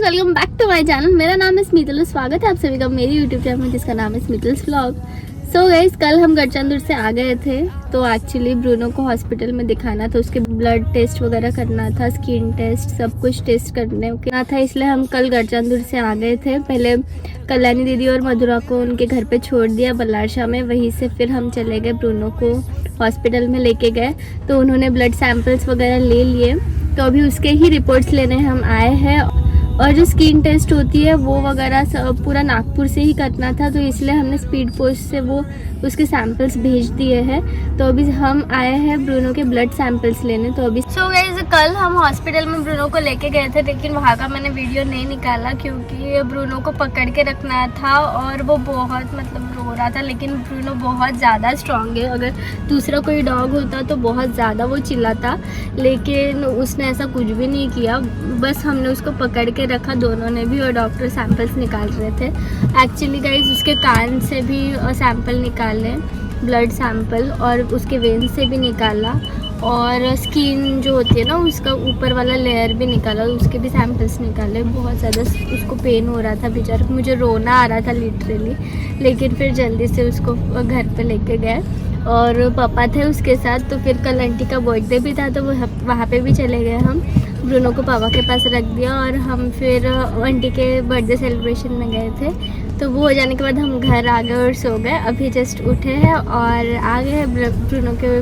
Welcome back to my channel. मेरा नाम है स्मितल। स्वागत है आप सभी का मेरी यूट्यूब चैनल में जिसका नाम है स्मितल्स व्लॉग। सो गाइस, कल हम गढ़चंदपुर से आ गए थे तो एक्चुअली ब्रूनो को हॉस्पिटल में दिखाना था, उसके ब्लड टेस्ट वगैरह करना था, स्किन टेस्ट सब कुछ टेस्ट करने ना था, इसलिए हम कल गढ़चंदपुर से आ गए थे। पहले कल्याणी दीदी और मधुरा को उनके घर पे छोड़ दिया बल्लारशाह में, वहीं से फिर हम चले गए ब्रूनो को हॉस्पिटल में लेके गए। तो उन्होंने ब्लड सैंपल्स वगैरह ले लिए, तो अभी उसके ही रिपोर्ट्स लेने हम आए हैं। और जो स्किन टेस्ट होती है वो वगैरह सब पूरा नागपुर से ही करना था, तो इसलिए हमने स्पीड पोस्ट से वो उसके सैंपल्स भेज दिए हैं। तो अभी हम आए हैं ब्रूनो के ब्लड सैंपल्स लेने। तो अभी सो गाइस, कल हम हॉस्पिटल में ब्रूनो को लेके गए थे, लेकिन वहाँ का मैंने वीडियो नहीं निकाला क्योंकि ब्रूनो को पकड़ के रखना था और वो बहुत रो रहा था। लेकिन ब्रूनो बहुत ज़्यादा स्ट्रॉन्ग है, अगर दूसरा कोई डॉग होता तो बहुत ज़्यादा वो चिल्लाता, लेकिन उसने ऐसा कुछ भी नहीं किया। बस हमने उसको पकड़ के रखा, दोनों ने भी, और डॉक्टर सैंपल्स निकाल रहे थे। एक्चुअली गाइस, उसके कान से भी सैंपल निकाले, ब्लड सैंपल, और उसके वेन से भी निकाला, और स्किन जो होती है ना उसका ऊपर वाला लेयर भी निकाला, उसके भी सैंपल्स निकाले। बहुत ज़्यादा उसको पेन हो रहा था बेचारा, मुझे रोना आ रहा था लिटरली, लेकिन फिर जल्दी से उसको घर पे लेके गए और पापा थे उसके साथ। तो फिर कल आंटी का बर्थडे भी था तो वहाँ पे भी चले गए हम, ब्रूनो को पापा के पास रख दिया और हम फिर आंटी के बर्थडे सेलिब्रेशन में गए थे। तो वो हो जाने के बाद हम घर आ गए और सो गए। अभी जस्ट उठे हैं और आ गए हैं ब्रूनो के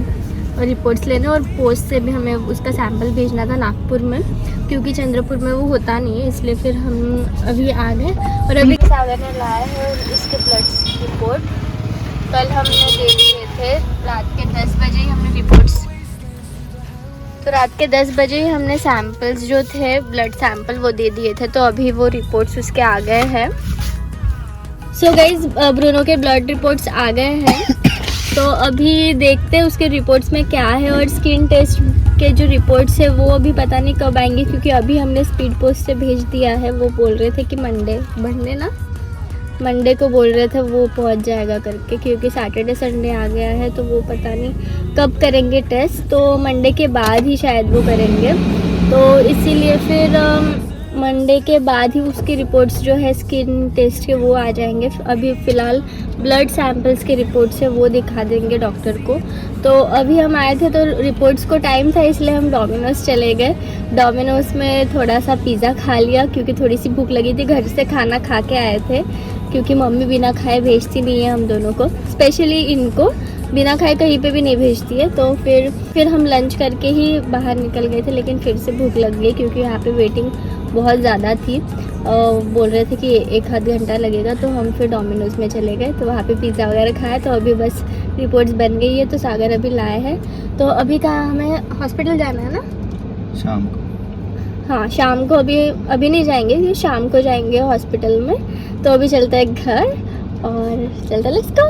रिपोर्ट्स लेने, और पोस्ट से भी हमें उसका सैंपल भेजना था नागपुर में, क्योंकि चंद्रपुर में वो होता नहीं है, इसलिए फिर हम अभी आ गए। और अभी सागर ने लाया है इसके ब्लड रिपोर्ट, कल हमने दे दिए थे रात के 10 बजे ही हमने रिपोर्ट्स, तो रात के 10 बजे ही हमने सैंपल्स जो थे ब्लड सैंपल वो दे दिए थे। तो अभी वो रिपोर्ट्स उसके आ गए हैं। सो गाइज, ब्रूनो के ब्लड रिपोर्ट्स आ गए हैं, तो अभी देखते हैं उसके रिपोर्ट्स में क्या है। और स्किन टेस्ट के जो रिपोर्ट्स है वो अभी पता नहीं कब आएंगे, क्योंकि अभी हमने स्पीड पोस्ट से भेज दिया है। वो बोल रहे थे कि मंडे को बोल रहे थे वो पहुंच जाएगा करके, क्योंकि सैटरडे संडे आ गया है तो वो पता नहीं कब करेंगे टेस्ट। तो मंडे के बाद ही शायद वो करेंगे, तो इसीलिए फिर मंडे के बाद ही उसकी रिपोर्ट्स जो है स्किन टेस्ट के वो आ जाएंगे। अभी फ़िलहाल ब्लड सैंपल्स के रिपोर्ट्स है वो दिखा देंगे डॉक्टर को। तो अभी हम आए थे तो रिपोर्ट्स को टाइम था, इसलिए हम डोमिनोज़ चले गए। डोमिनोज़ में थोड़ा सा पिज़्ज़ा खा लिया क्योंकि थोड़ी सी भूख लगी थी, घर से खाना खा के आए थे, क्योंकि मम्मी बिना खाए भेजती नहीं है हम दोनों को, स्पेशली इनको बिना खाए कहीं पे भी नहीं भेजती है। तो फिर हम लंच करके ही बाहर निकल गए थे, लेकिन फिर से भूख लग गई क्योंकि यहाँ पे वेटिंग बहुत ज़्यादा थी। बोल रहे थे कि 1 आध घंटा लगेगा, तो हम फिर डोमिनोज़ में चले गए, तो वहाँ पे पिज़्ज़ा वगैरह खाया। तो अभी बस रिपोर्ट्स बन गई है, तो सागर अभी लाए हैं। तो अभी कहाँ हमें हॉस्पिटल जाना है ना, शाम को। हाँ शाम को, अभी नहीं जाएंगे, ये शाम को जाएंगे हॉस्पिटल में। तो अभी चलता है घर और चलता है, लेट्स गो।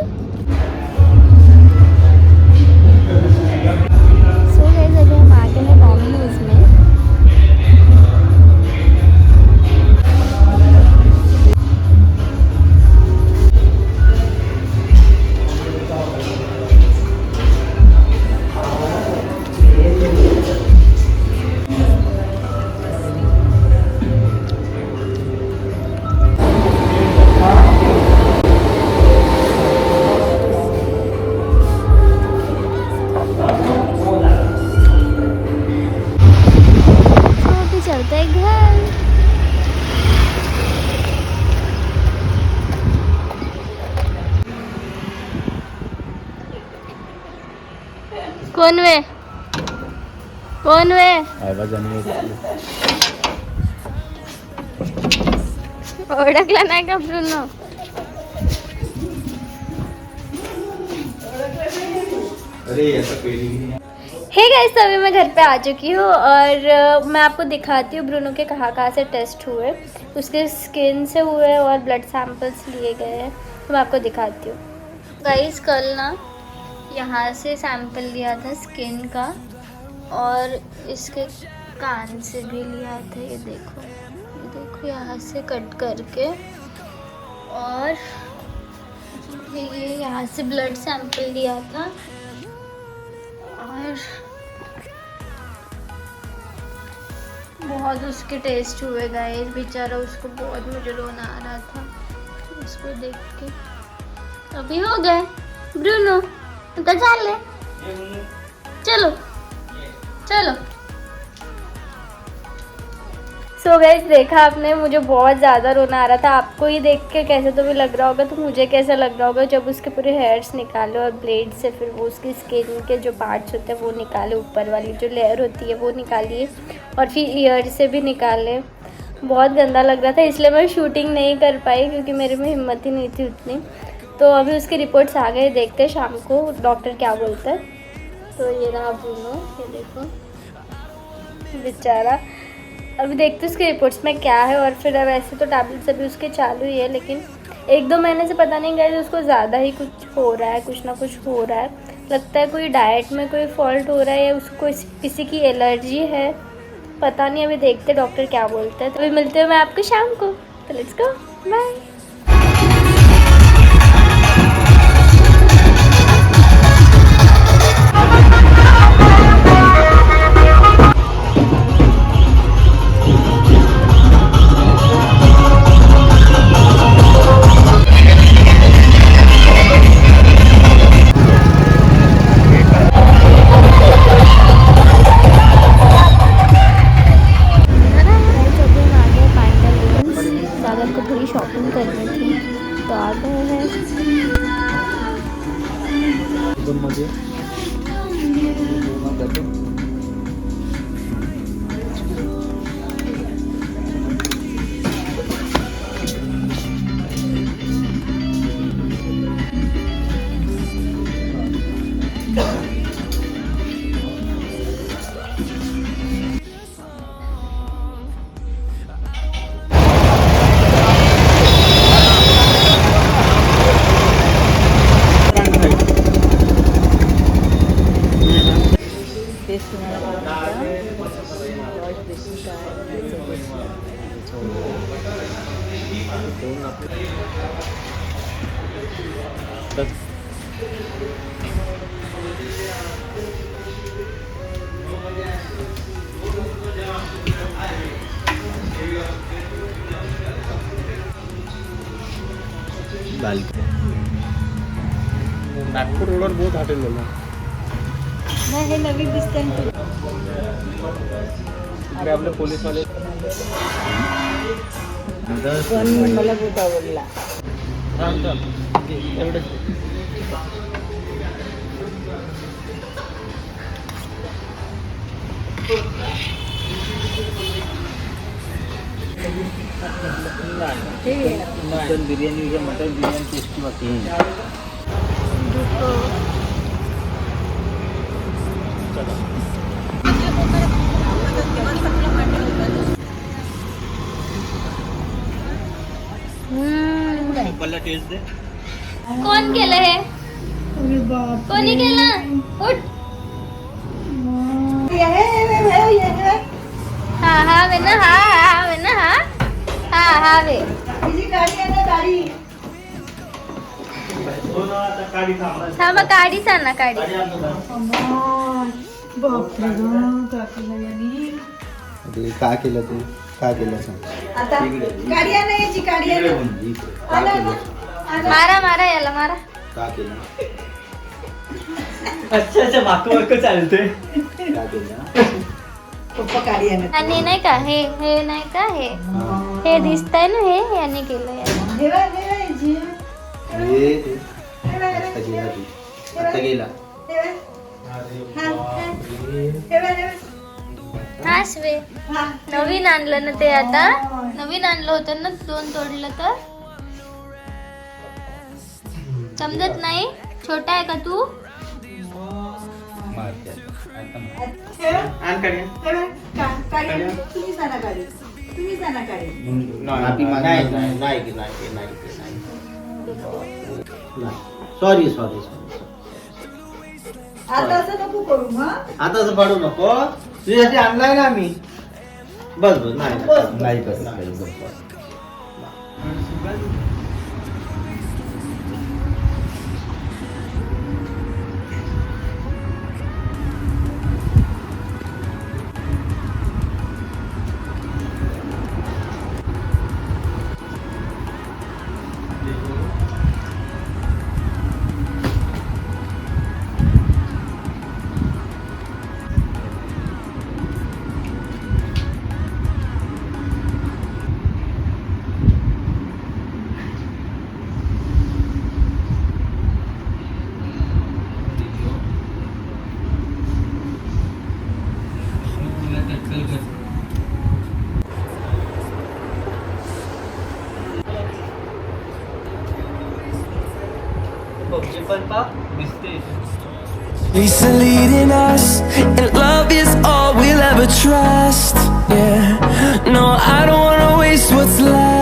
सो गाइस, अभी हम आ गए हैं डोमिनोज़ में। चलते हैं घर। कौन वे ओळखला नाही का ब्रूनो? हे गाइस, तो अभी मैं घर पे आ चुकी हूँ और मैं आपको दिखाती हूँ ब्रूनो के कहाँ से टेस्ट हुए। उसके स्किन से हुए और ब्लड सैंपल्स लिए गए हैं, तो मैं आपको दिखाती हूँ। गाइस, कल ना यहाँ से सैंपल लिया था स्किन का, और इसके कान से भी लिया था। ये देखो यहाँ से कट करके, और ये यहाँ से ब्लड सैंपल लिया था, और बहुत उसके टेस्ट हुए गाइस, बेचारा उसको बहुत मुझे रोना आ रहा था उसको देख के। अभी हो गए ब्रूनो, तो चल ले, चलो चलो। सो गाइस देखा आपने, मुझे बहुत ज़्यादा रोना आ रहा था। आपको ही देख के कैसे तो भी लग रहा होगा, तो मुझे कैसा लग रहा होगा जब उसके पूरे हेयर्स निकाले और ब्लेड से फिर वो उसकी स्किन के जो पार्ट्स होते हैं वो निकाले, ऊपर वाली जो लेयर होती है वो निकालिए और फिर ईयर से भी निकाले। बहुत गंदा लग रहा था, इसलिए मैं शूटिंग नहीं कर पाई क्योंकि मेरे में हिम्मत ही नहीं थी उतनी। तो अभी उसके रिपोर्ट्स आ गए, देखते हैं शाम को डॉक्टर क्या बोलता है। तो ये रहा ब्रूनो, ये देखो बेचारा। अभी देखते उसके रिपोर्ट्स में क्या है। और फिर अब ऐसे तो टैबलेट्स अभी उसके चालू ही है, लेकिन 1-2 महीने से पता नहीं गए उसको ज़्यादा ही कुछ हो रहा है, कुछ ना कुछ हो रहा है। लगता है कोई डाइट में कोई फॉल्ट हो रहा है या उसको किसी की एलर्जी है, पता नहीं। अभी देखते डॉक्टर क्या बोलते हैं। तो अभी मिलते हैं मैं आपको शाम को, तो लेट्स गो, बाय। शॉपिंग करनी थी तो आ गए हैं। नागपूर रोडवर बहुत हॉटेल बोलला नाही, हे नवीन दिसतंय ना तुला. इकडे आपले पोलीसवाले पण मला खूप आवडला. थांब एवढं मटन बिर्याणी टेस्टी वाटते. मला टेस्ट दे. कोण केलं हे? कोणी केलं? उठ. हा हा वे ना, हा हा वे ना, हा हा हा वे. थांबा, काढीच आण ना, काढी. का केलं तू? का केलं सांग. मारा मारा याला, मारा. का केलं? अच्छा माको चालते. का केलं? आणि नाही का हे नाही का हे दिसतंय ना, हे याने केलं आता गेला. हा शिवे नवीन आणलं ना ते, आता नवीन आणलं होतं ना, 2 तोडलं तर समजत नाही. छोटा आहे का तू? सॉरी आता असं नको करू. मग आता असं पडू नको. तुझ्यासाठी आणलाय ना आम्ही. बस नाही पण पाप दिसते. Lisa leading us, and love is all we'll ever trust. Yeah, no, I don't wanna waste what's left.